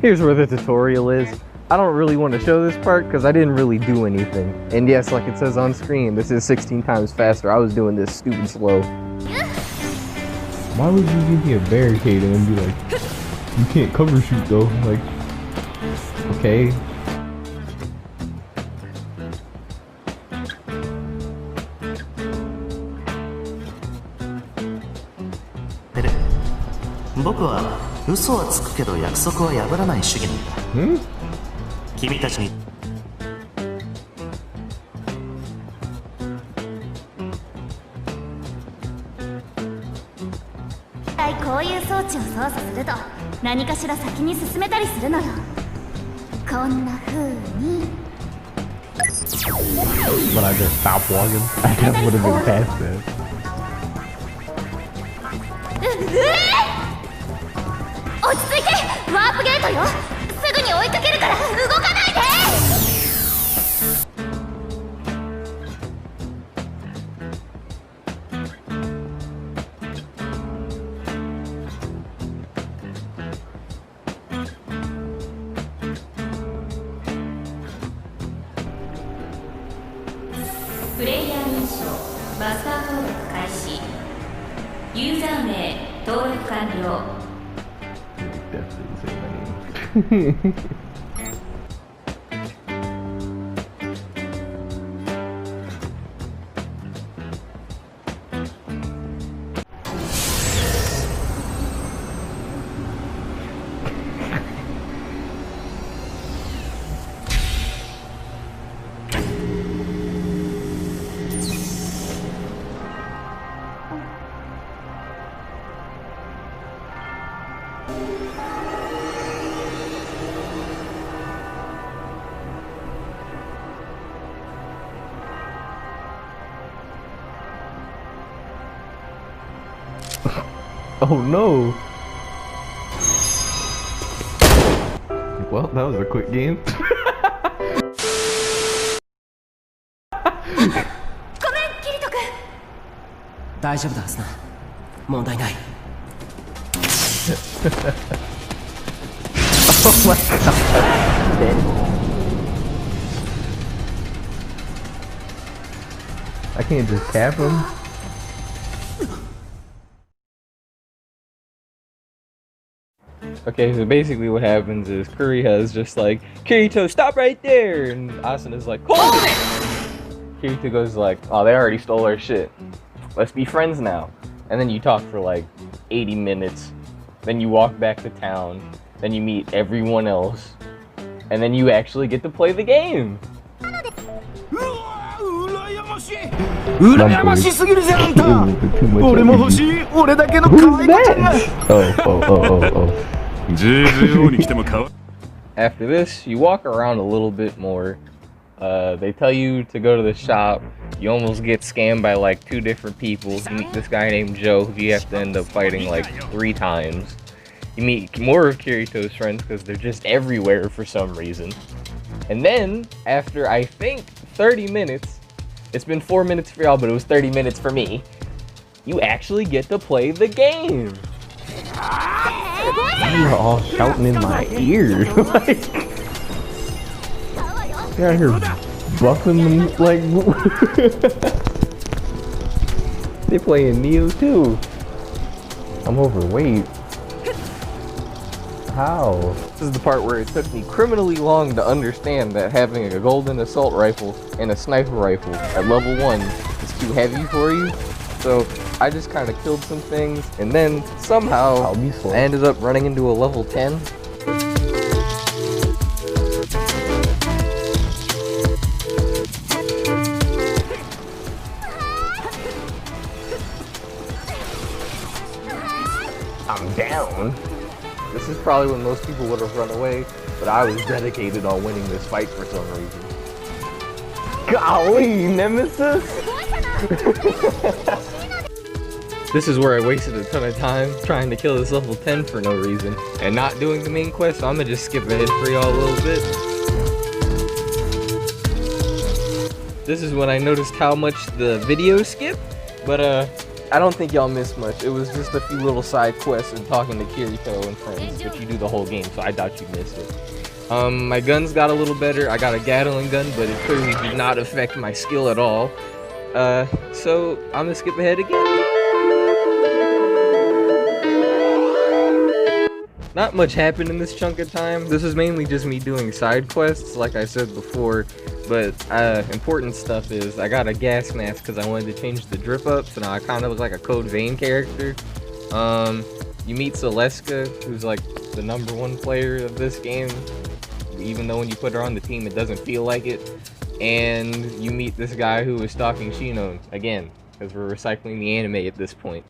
Here's where the tutorial is. I don't really want to show this part because I didn't really do anything. And yes, like it says on screen, this is 16 times faster. I was doing this stupid slow. Why would you give me a barricade and then be like, you can't cover shoot though? Like, okay. But I just stopped walking. I just would have been past that. 落ち着いて、ワープゲートよ。すぐに追いかけるから動かないで。プレイヤー認証、マスター登録開始。ユーザー名登録完了。 Definitely say my name. Oh no! Well, that was a quick game. ごめん、キリト君。大丈夫だはずな。問題ない。Oh my god! I can't just cap him. Okay, so basically what happens is Kuriha is just like, Kirito, stop right there! And Asuna's like, hold it! Kirito goes like, oh, they already stole our shit. Let's be friends now. And then you talk for like 80 minutes. Then you walk back to town. Then you meet everyone else. And then you actually get to play the game. Who's that? After this, you walk around a little bit more. They tell you to go to the shop. You almost get scammed by like 2 different people. You meet this guy named Joe who you have to end up fighting like 3 times. You meet more of Kirito's friends because they're just everywhere for some reason. And then, after I think 30 minutes, it's been 4 minutes for y'all, but it was 30 minutes for me, you actually get to play the game. You're all shouting in my ear. Like, you're out here buffing them like. They playing Neo too. I'm overweight. How? This is the part where it took me criminally long to understand that having a golden assault rifle and a sniper rifle at level 1 is too heavy for you. So I just kind of killed some things, and then somehow I ended up running into a level 10. I'm down. This is probably when most people would have run away, but I was dedicated on winning this fight for some reason. Golly, Nemesis! This is where I wasted a ton of time trying to kill this level 10 for no reason, and not doing the main quest, so I'm gonna just skip ahead for y'all a little bit. This is when I noticed how much the video skipped, but I don't think y'all missed much. It was just a few little side quests and talking to Kirito and friends, but you do the whole game, so I doubt you missed it. My guns got a little better. I got a Gatling gun, but it clearly did not affect my skill at all. So I'm gonna skip ahead again. Not much happened in this chunk of time. This is mainly just me doing side quests, like I said before. But important stuff is I got a gas mask because I wanted to change the drip up, so now I kind of look like a Code Vein character. You meet Celestka, who's like the #1 player of this game, even though when you put her on the team, it doesn't feel like it. And you meet this guy who is stalking Shinon again, because we're recycling the anime at this point.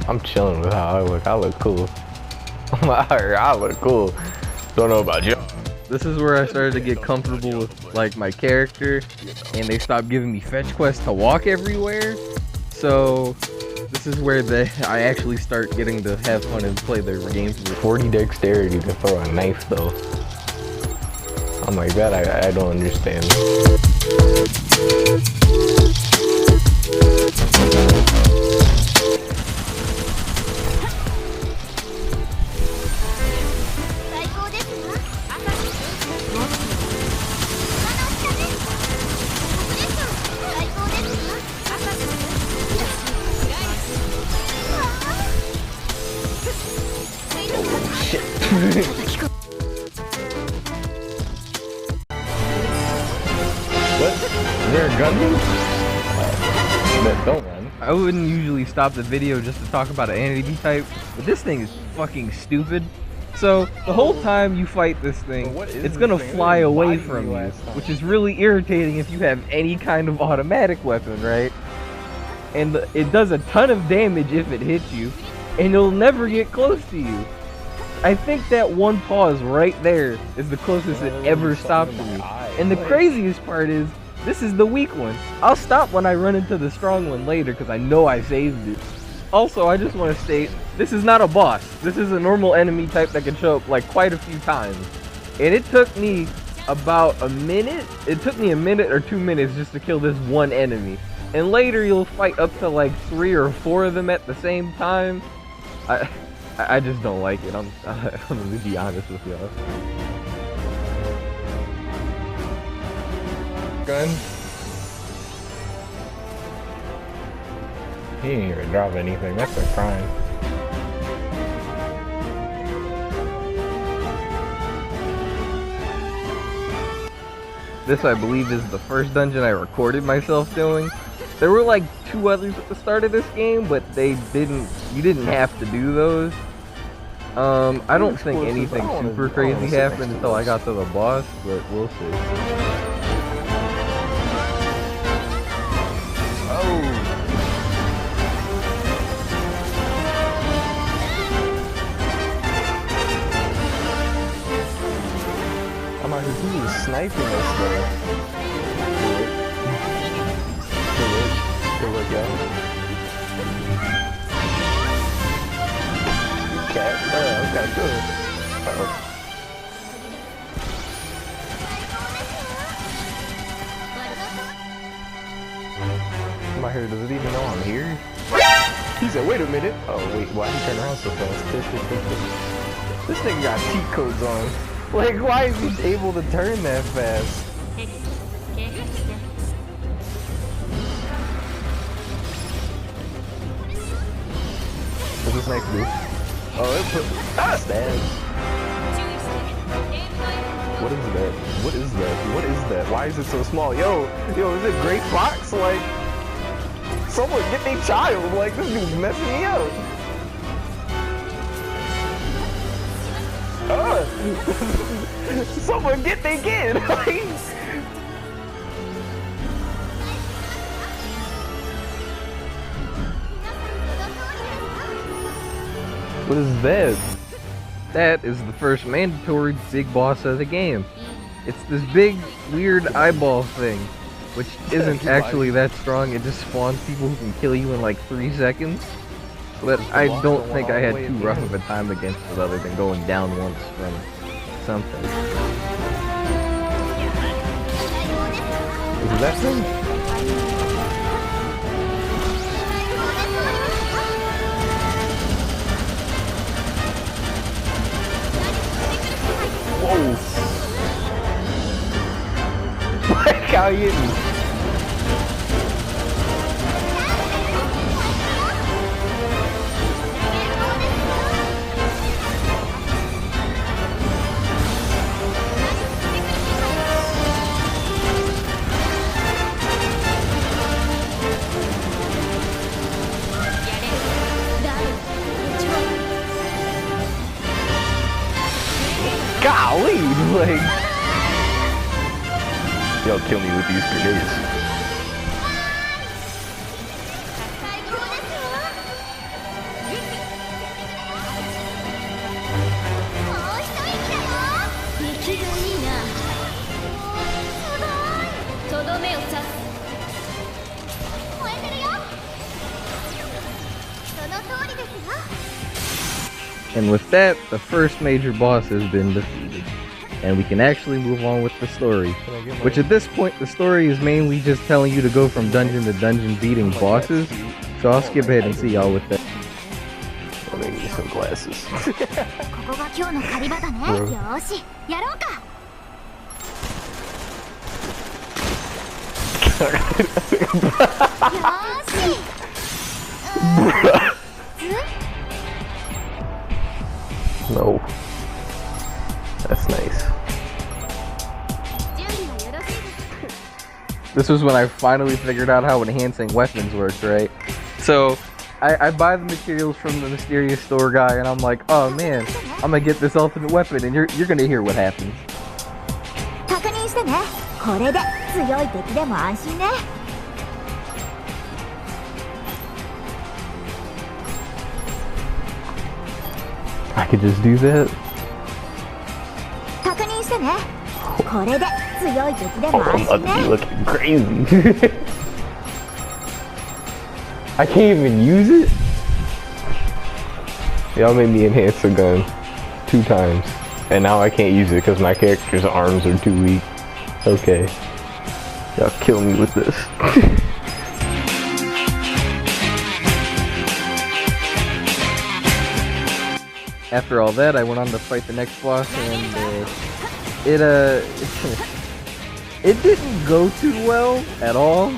I'm chilling with how I look. I look cool. I look cool. Don't know about you. This is where I started to get comfortable with like my character, and they stopped giving me fetch quests to walk everywhere. So this is where I actually start getting to have fun and play the games with 40 dexterity to throw a knife though. I'm like that. I don't understand. What? Is there a gun? Don't run. I wouldn't usually stop the video just to talk about an enemy type, but this thing is fucking stupid. So the whole time you fight this thing, it's gonna fly away from you, which is really irritating if you have any kind of automatic weapon, right? And it does a ton of damage if it hits you, and it'll never get close to you. I think that one pause right there is the closest it ever stopped to me. And the craziest part is, this is the weak one. I'll stop when I run into the strong one later because I know I saved it. Also, I just want to state, this is not a boss. This is a normal enemy type that can show up like quite a few times. And it took me about a minute. It took me a minute or 2 minutes just to kill this one enemy. And later you'll fight up to like 3 or 4 of them at the same time. I just don't like it. I'm gonna be honest with y'all. Gun. He didn't even drop anything. That's a crime. This, I believe, is the first dungeon I recorded myself doing. There were like 2 others at the start of this game, but you didn't have to do those. I don't think anything super crazy happened until I got to the boss, but we'll see. He was sniping us though. Good look, yo. Okay, okay, good. I'm out here, does it even know I'm here? He said, wait a minute. Oh wait, why did he turn around so fast? This nigga got cheat codes on. Like, why is he able to turn that fast? What's this next move? Oh, it put stab. What is that? What is that? What is that? Why is it so small? Yo, is it Great Fox? Like, someone get me child. Like, this dude's messing me up. Someone get their kid! What is that? That is the first mandatory big boss of the game. It's this big, weird eyeball thing, which isn't actually that strong. It just spawns people who can kill you in like 3 seconds. But I don't think I had too rough of a time against it other than going down once from something. Is that thing? Whoa! Like how you hit me. Golly, like, y'all kill me with these grenades. And with that, the first major boss has been defeated. And we can actually move on with the story. Which at this point, the story is mainly just telling you to go from dungeon to dungeon beating bosses. So I'll skip ahead and see y'all with that. I'll make me some glasses. No. That's nice. This was when I finally figured out how enhancing weapons worked, right? So, I buy the materials from the mysterious store guy, and I'm like, oh man, I'm gonna get this ultimate weapon, and you're gonna hear what happens. I could just do that. Oh, I'm about to be looking crazy. I can't even use it. Y'all made me enhance the gun 2 times, and now I can't use it because my character's arms are too weak. Okay, y'all kill me with this. After all that, I went on to fight the next boss, and it didn't go too well at all.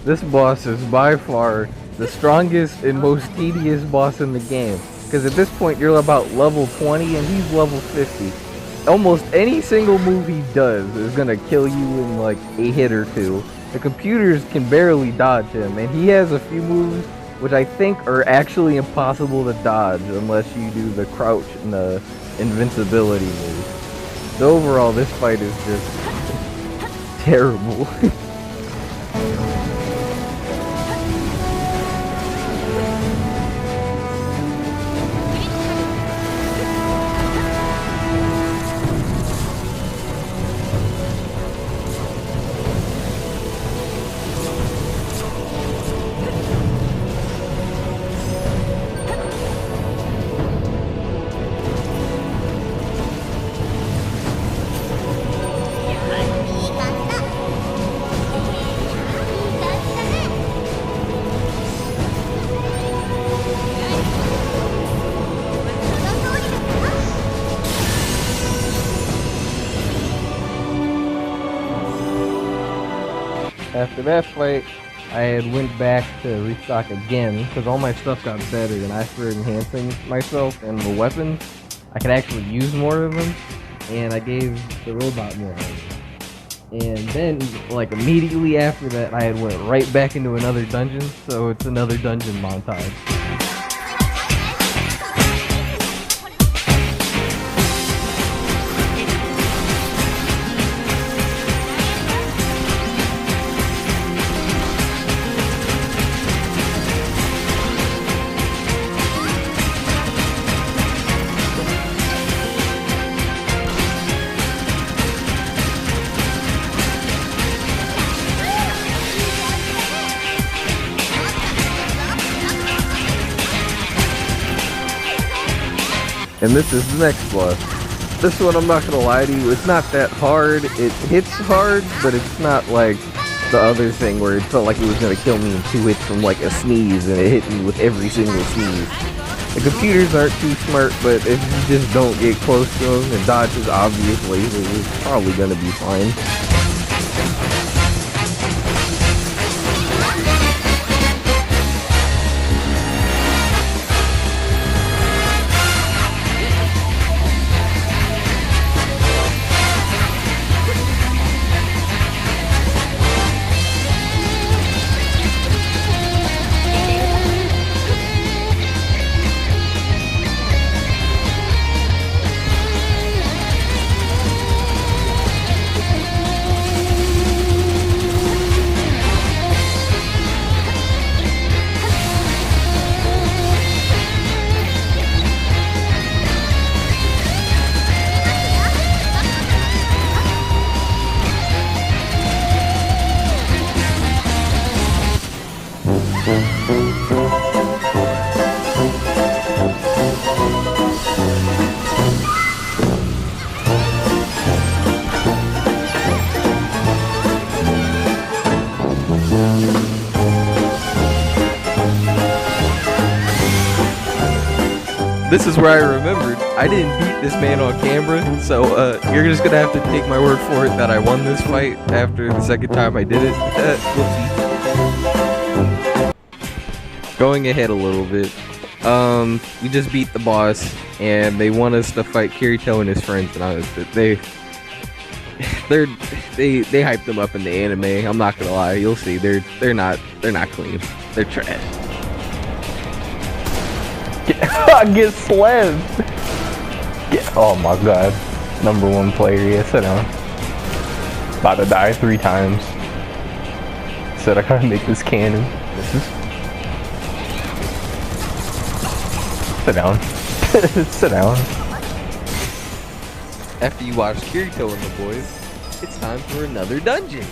This boss is by far the strongest and most tedious boss in the game. Because at this point you're about level 20 and he's level 50. Almost any single move he does is gonna kill you in like a hit or two. The computers can barely dodge him, and he has a few moves which I think are actually impossible to dodge unless you do the crouch and the invincibility move. So overall this fight is just terrible. After that fight, I had went back to restock again because all my stuff got better, and I started enhancing myself and the weapons. I could actually use more of them, and I gave the robot more of them. And then, like immediately after that, I had went right back into another dungeon, so it's another dungeon montage. And this is the next boss. This one, I'm not gonna lie to you, it's not that hard. It hits hard, but it's not like the other thing where it felt like it was gonna kill me in 2 hits from like a sneeze, and it hit me with every single sneeze. The computers aren't too smart, but if you just don't get close to them and dodge his obvious lasers, it's probably gonna be fine. This is where I remembered I didn't beat this man on camera, so you're just gonna have to take my word for it that I won this fight after the second time I did it. Whoopsie. Going ahead a little bit, we just beat the boss, and they want us to fight Kirito and his friends, and they hyped them up in the anime. I'm not gonna lie, you'll see they're not clean. They're trash. Get slammed. Oh my god. #1 player, yeah, sit down. About to die 3 times. Said I gotta make this canon. This is... Sit down. Sit down. After you watch Kirito and the boys, it's time for another dungeon.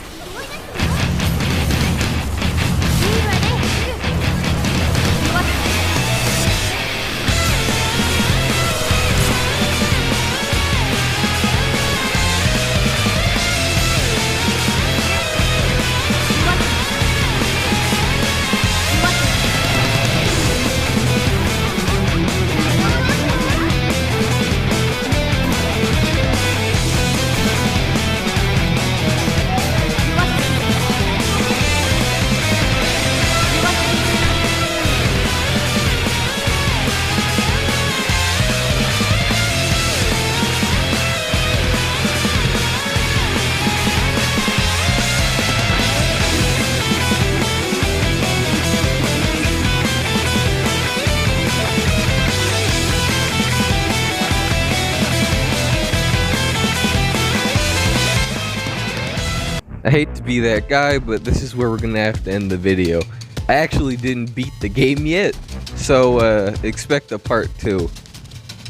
I hate to be that guy, but this is where we're gonna have to end the video. I actually didn't beat the game yet, so expect a part 2.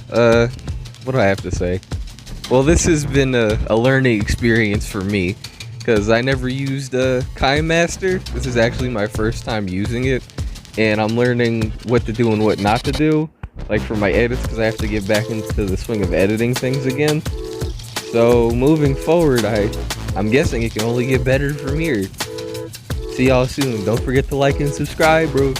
What do I have to say? Well, this has been a learning experience for me, because I never used KineMaster. This is actually my first time using it, and I'm learning what to do and what not to do, like for my edits, because I have to get back into the swing of editing things again. So moving forward, I'm guessing it can only get better from here. See y'all soon. Don't forget to like and subscribe, bro.